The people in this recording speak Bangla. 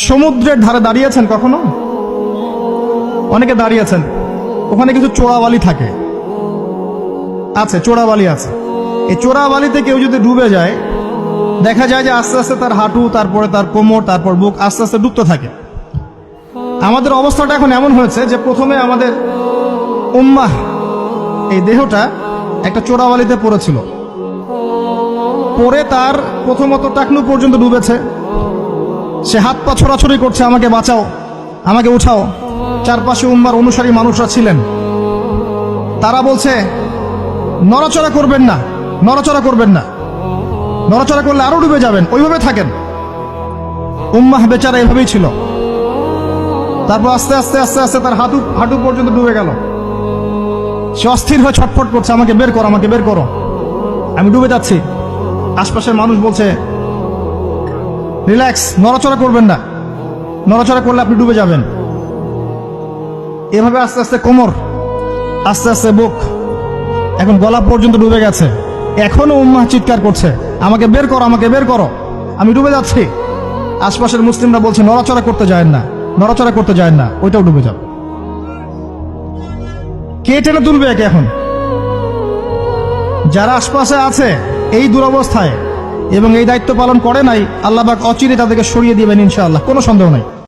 সমুদ্রের ধারে দাঁড়িয়েছেন কখনো? অনেকে দাঁড়িয়েছেন, ওখানে কিছু চোরাবালি থাকে, আছে চোরাবালি আছে। এই চোরাবালিতে কেউ যদি ডুবে যায়, দেখা যায় যে আস্তে আস্তে তার হাঁটু, তারপরে তার কোমর, তারপর বুক আস্তে আস্তে ডুবতে থাকে। আমাদের অবস্থাটা এখন এমন হয়েছে যে প্রথমে আমাদের উম্মাহ, এই দেহটা একটা চোরাবালিতে পড়েছিল, পরে তার প্রথমত টাকনু পর্যন্ত ডুবেছে। সে হাত পা ছোড়াছড়ি করছে, আমাকে বাঁচাও, আমাকে উঠাও। চারপাশে উম্মার অনুসারী মানুষরা ছিলেন, তারা বলছে নড়াচড়া করবেন না, নড়াচড়া করবেন না, নড়াচড়া করলে আরো ডুবে যাবেন, ওইভাবে থাকেন। উম্মাহ বেচারা এভাবেই ছিল। তারপর আস্তে আস্তে আস্তে আস্তে তার হাঁটু পর্যন্ত ডুবে গেল। সে অস্থির হয়ে ছটফট করছে, আমাকে বের করো, আমাকে বের করো, আমি ডুবে যাচ্ছি। আশপাশের মানুষ বলছে রিল্যাক্স, নড়াচড়া করবেন না, নড়াচড়া করলে আপনি ডুবে যাবেন। এভাবে আস্তে আস্তে কোমর, আস্তে আস্তে বুক, এখন গলা পর্যন্ত ডুবে গেছে। এখনো উম্মাহ চিৎকার করছে, আমাকে বের করো, আমাকে বের করো, আমি ডুবে যাচ্ছি। আশপাশের মুসলিমরা বলছে নড়াচড়া করতে যায় না, নড়াচড়া করতে যায় না, ওইটাও ডুবে যাবে। কে টেনে তুলবে একে? এখন যারা আশপাশে আছে এই দুরবস্থায় এবং এই দায়িত্ব পালন করে নাই, আল্লাহ পাক অচিরে তাদেরকে সরিয়ে দিবেন ইনশাআল্লাহ, কোনো সন্দেহ নাই।